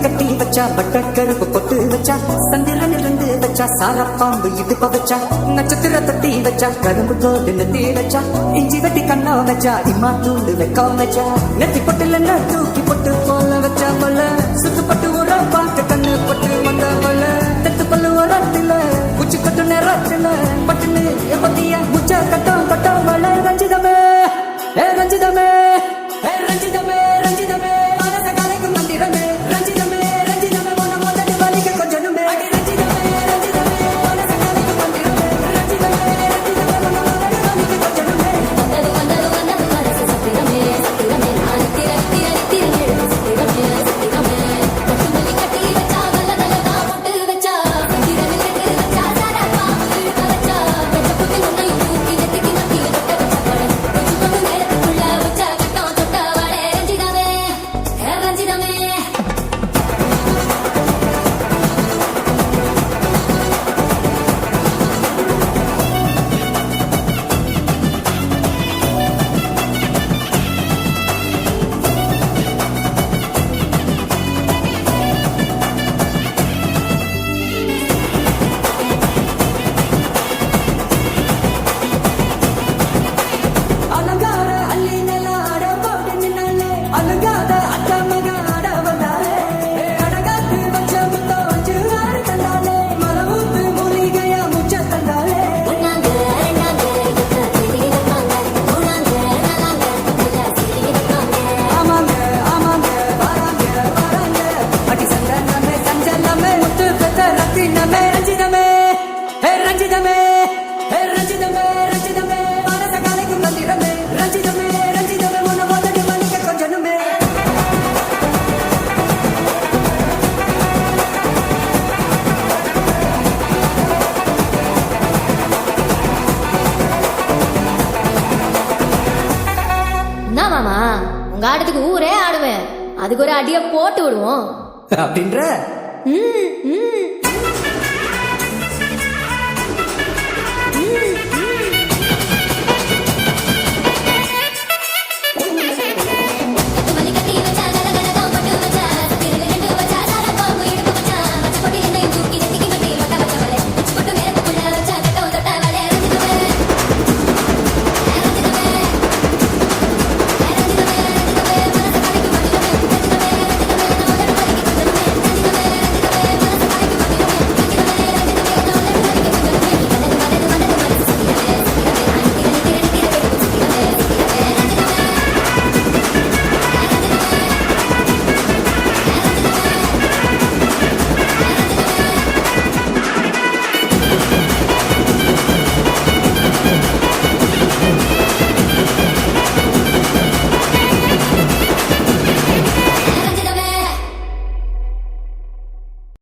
கட்டி வச்சா பட்ட கருப்பு பொட்டு வச்சா சந்திரன் இருந்து வச்சா சாரப்பாம்பு இடுப்ப வச்சா நட்சத்திர தட்டி வச்சா கரும்பு தோடு நெத்தி வச்சா இஞ்சி வெட்டி கண்ணா வச்சா இம்மா தூண்டு வெக்கம் வச்சா நெத்தி பொட்டுல தூக்கி பொட்டு போல வச்சா போல சுத்துப்பட்டு ஒரு பாட்டு கண்ணு பொட்டு வந்த போல தெத்து பல்லு ஒரு அட்டில குச்சி கட்டு நேரத்துல பட்டுன்னு எப்பத்திய முச்சா கட்டம் கட்டம் போல ரஞ்சிதமே ஏ ரஞ்சிதமே ஏ ரஞ்சிதமே ரஞ்சிதமே மனச கலைக்கும் மந்திரமே உங்க ஆட்டத்துக்கு ஊரே ஆடுவேன், அதுக்கு ஒரு அடிய போட்டு விடுவோம் அப்படின்ற